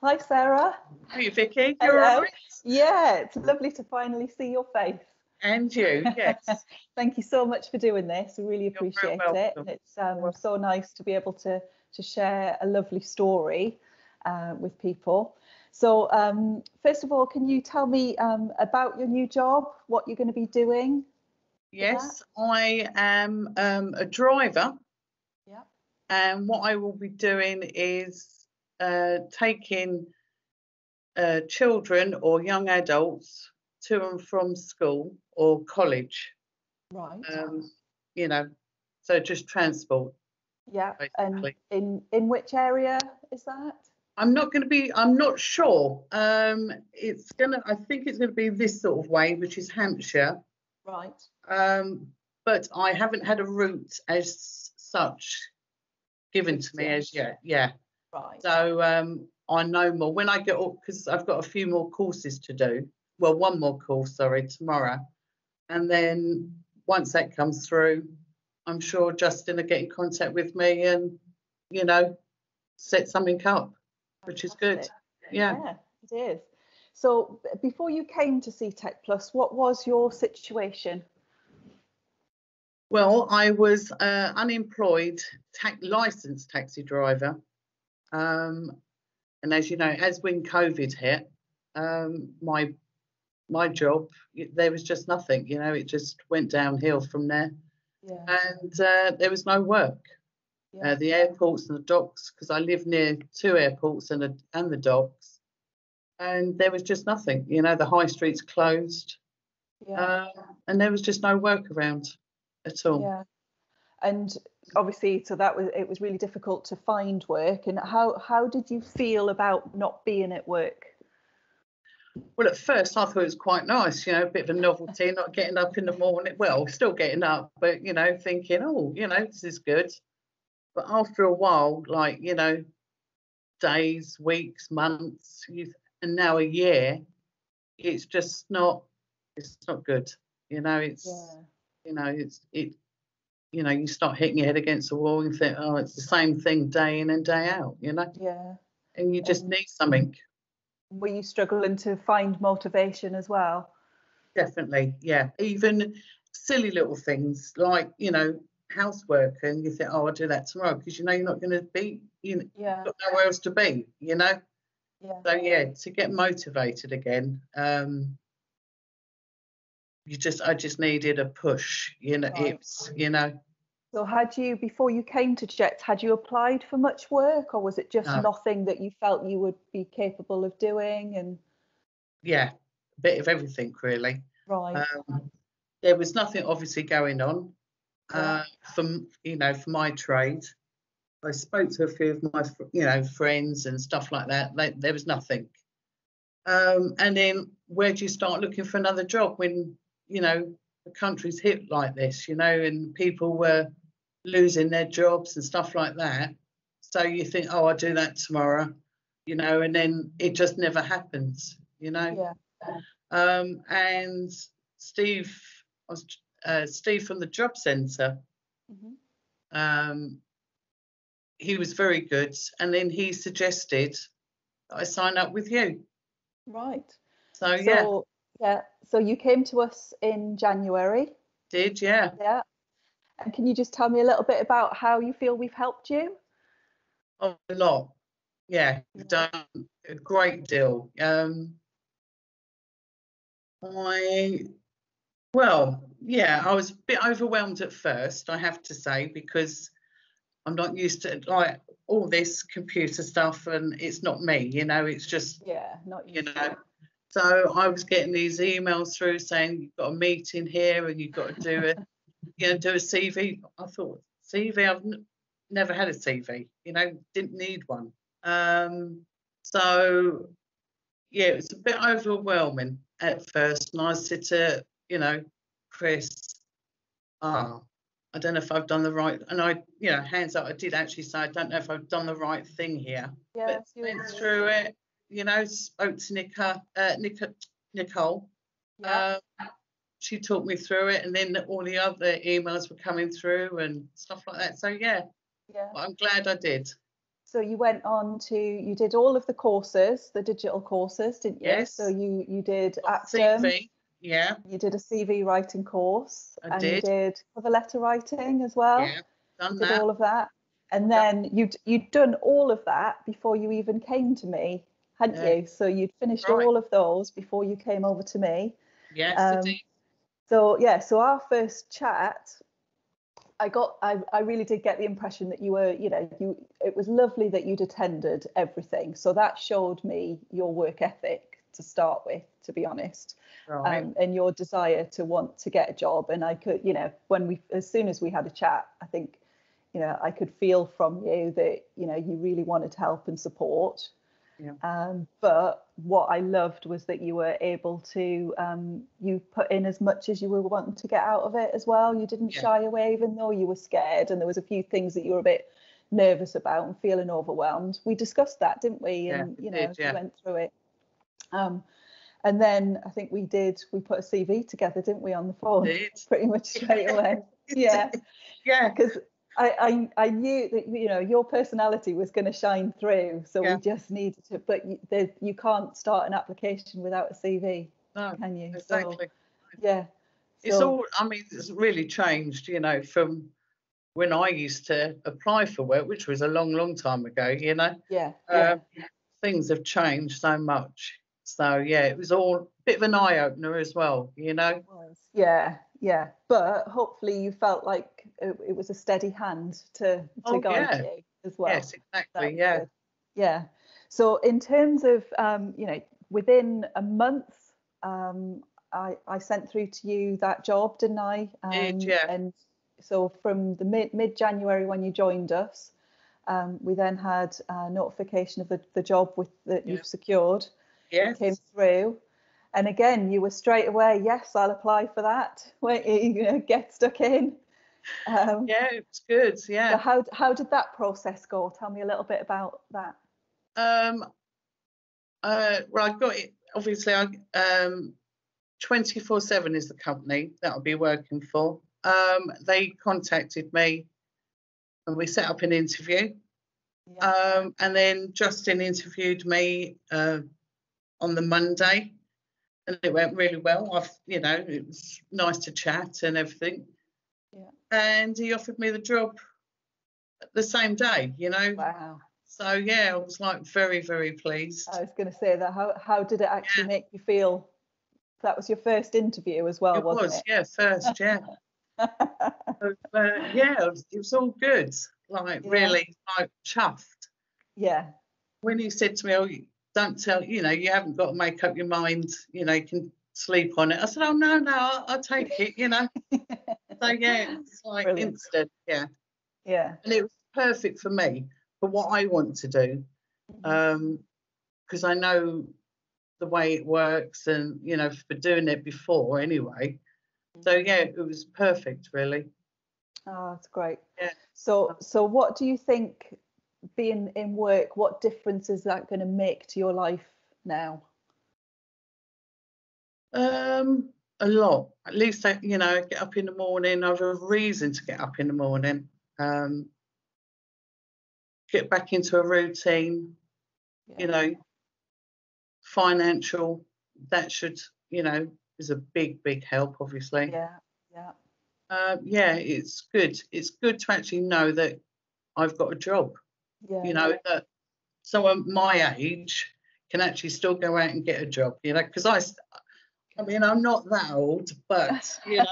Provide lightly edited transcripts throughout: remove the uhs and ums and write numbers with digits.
Hi, Sarah. Hey, Vicky. You're Hello. all right? Yeah, it's lovely to finally see your face. And you, yes. Thank you so much for doing this. We really You're very appreciate it. welcome. And it's so nice to be able to share a lovely story with people. So first of all, can you tell me about your new job, what you're going to be doing? Yes, I am a driver. Yeah. And what I will be doing is taking children or young adults to and from school or college. Right. You know, so just transport, Yeah. basically. And in which area is that? I'm not sure. I think it's gonna be this sort of way, which is Hampshire. Right. But I haven't had a route as such given to me as yet. Yeah. Right. So I know more when I get up, because I've got a few more courses to do. Well, one more course, sorry, tomorrow. And then once that comes through, I'm sure Justin will get in contact with me and, set something up, which is good. Yeah. Yeah, it is. So before you came to CTech Plus, what was your situation? Well, I was unemployed licensed taxi driver. And as you know, as when COVID hit, my job, there was just nothing, it just went downhill from there. Yeah. And there was no work. Yeah. The airports and the docks, because I live near two airports and the docks, and there was just nothing. The high streets closed, Yeah. and there was just no work around at all. Yeah. And obviously, so it was really difficult to find work. And how did you feel about not being at work? Well, at first I thought it was quite nice, a bit of a novelty, not getting up in the morning. Well, still getting up, but thinking, oh, this is good. But after a while, like, days, weeks, months, and now a year, it's just not, it's not good. You start hitting your head against the wall and think, oh, it's the same thing day in and day out, Yeah. And you just need something. Were you struggling to find motivation as well? Definitely, yeah. Even silly little things like, housework, and you think, oh, I'll do that tomorrow, because you're not going to be, you've got nowhere else to be, Yeah. So yeah, to get motivated again, I just needed a push, Right. So before you came to Jets, had you applied for much work, or was it just nothing that you felt you would be capable of doing? And yeah, a bit of everything really. Right. There was nothing obviously going on for my trade. I spoke to a few of my friends and stuff like that. There was nothing. And then where do you start looking for another job when the country's hit like this, and people were losing their jobs and stuff like that. So you think, oh, I'll do that tomorrow, and then it just never happens, Yeah. And Steve from the job centre, he was very good, and then he suggested that I sign up with you. Right. So yeah. So you came to us in January. Did, yeah. Yeah. And can you just tell me a little bit about how you feel we've helped you? Oh, a lot. Yeah, you've done a great deal. I was a bit overwhelmed at first, I have to say, because I'm not used to like all this computer stuff, and it's not me, it's just not So I was getting these emails through saying you've got a meeting here and you've got to do it, do a CV. I thought, CV? I've never had a CV, didn't need one. So yeah, it was a bit overwhelming at first, and I said to Chris, I don't know if I've done the right, and I hands up, I did actually say I don't know if I've done the right thing here. Yes, but went through it, spoke to Nicole. Yeah. She talked me through it, and then all the other emails were coming through and stuff like that. So yeah. I'm glad I did. So you went on to, you did all of the courses, the digital courses, didn't you? Yes. So you did Got Aptum, CV. Yeah, you did a CV writing course, I and you did. did cover letter writing as well. Yeah, done Did that. all of that. And Done. then you'd done all of that before you even came to me, hadn't Yeah, you? So you'd finished right. all of those before you came over to me. Yes, I did. So yeah, so our first chat, I really did get the impression that you were, it was lovely that you'd attended everything. So that showed me your work ethic to start with, to be honest, Right. and your desire to want to get a job. And I could, as soon as we had a chat, I think, I could feel from you that, you really wanted to help and support. Yeah. But what I loved was that you were able to, you put in as much as you were wanting to get out of it as well. You didn't Yeah. shy away, even though you were scared, and there was a few things that you were a bit nervous about and feeling overwhelmed. We discussed that, didn't we? Yeah, And, we did, yeah. we went through it. And then I think we put a CV together, didn't we, on the phone? Did. Pretty much straight away. Yeah. Yeah. Because I knew that your personality was going to shine through, so Yeah. we just needed to. But you can't start an application without a CV, No, can you? exactly. So, yeah. It's all. I mean, it's really changed. From when I used to apply for work, which was a long, long time ago. Yeah. Yeah. Things have changed so much. So yeah, it was all a bit of an eye opener as well. It was. Yeah. Yeah. But hopefully you felt like it was a steady hand to guide yeah. you as well. Yes, That exactly. was Yeah. good. Yeah. So in terms of within a month, I sent through to you that job, didn't I? Yeah. And so from the mid January when you joined us, we then had a notification of the job that you've secured. Yes. It came through. And again, you were straight away, yes, I'll apply for that. Get stuck in. Yeah, it's good. Yeah. So how did that process go? Tell me a little bit about that. Well, I got it. Obviously, 24/7 is the company that I'll be working for. They contacted me and we set up an interview. Yeah. And then Justin interviewed me on the Monday, and it went really well. It was nice to chat and everything. Yeah. And he offered me the job the same day. Wow. So yeah, I was like very, very pleased. I was going to say that. How did it actually make you feel? That was your first interview as well, wasn't it? Yeah, first, yeah. Yeah, it was all good. Really, chuffed. Yeah. When he said to me, "Oh, don't tell," you haven't got to make up your mind. You can sleep on it. I said, "Oh no, I'll take it." So yeah, it's like Brilliant. instant. Yeah. Yeah. And it was perfect for me for what I want to do, because I know the way it works, and for doing it before anyway. So yeah, it was perfect, really. Oh, that's great. Yeah. So what do you think, being in work, what difference is that going to make to your life now? A lot. At least I get up in the morning. I have a reason to get up in the morning. Get back into a routine. Yeah. Financial. That should, is a big, big help, obviously. Yeah. Yeah. Yeah, it's good. It's good to actually know that I've got a job. Yeah. That someone my age can actually still go out and get a job. Because I mean, I'm not that old, but you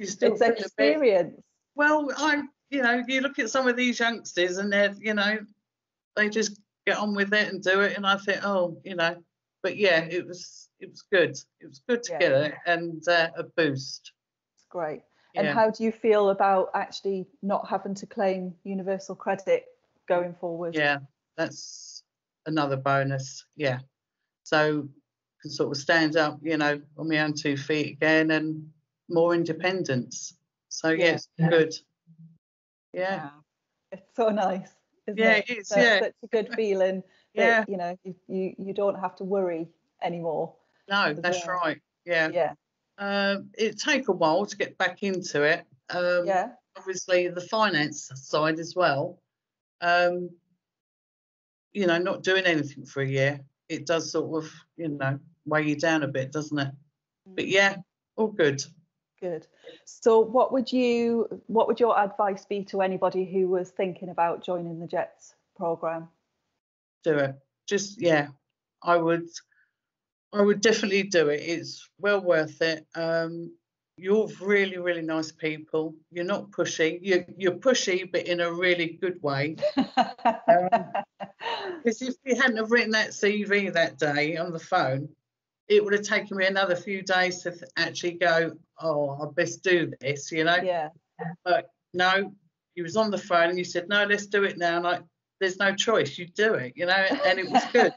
still It's feel a bit. experience. Well, you look at some of these youngsters and they're, they just get on with it and do it, and I think, but yeah, it was good. It was good to get it and a boost. It's great. Yeah. And how do you feel about actually not having to claim universal credit going forward? Yeah, that's another bonus. Yeah. So can sort of stand up, on my own 2 feet again, and more independence. So yeah, it's good. Yeah. Wow. It's so nice, isn't Yeah, it? it is. Such a good feeling that you don't have to worry anymore. No, that's right. Yeah. Yeah. It'd take a while to get back into it. Yeah. Obviously the finance side as well. you know, not doing anything for a year, it does sort of, you know, weigh you down a bit, doesn't it? But yeah, all good. Good. So what would your advice be to anybody who was thinking about joining the JETS program? Do it. Just, yeah, I would definitely do it. It's well worth it. You're really, really nice people. You're not pushy. You're pushy, but in a really good way. Because if you hadn't have written that CV that day on the phone, it would have taken me another few days to actually go, oh, I best do this, you know. Yeah. But no, you was on the phone and you said, no, let's do it now. And like, there's no choice. You do it, you know, and it was good.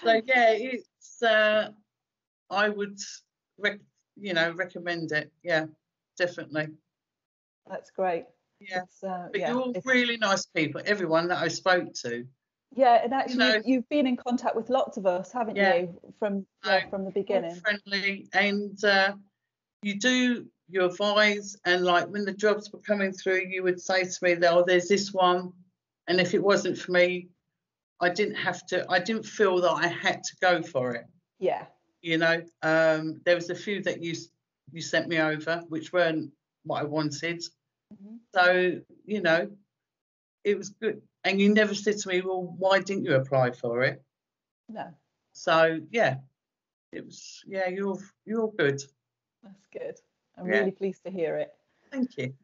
So yeah, it's I would recommend it. Yeah, definitely. That's great. Yeah. But yeah, you're all really nice people, everyone that I spoke to. Yeah, and actually, You know, you've been in contact with lots of us, haven't you, from the beginning? Friendly, and you do your advise, and like when the jobs were coming through, you would say to me, "Oh, there's this one," and if it wasn't for me, I didn't feel that I had to go for it. Yeah. You know, there was a few that you sent me over, which weren't what I wanted. Mm-hmm. So, you know, it was good. And you never said to me, well, why didn't you apply for it? No. So, yeah, it was, yeah, you're good. That's good. I'm really pleased to hear it. Thank you.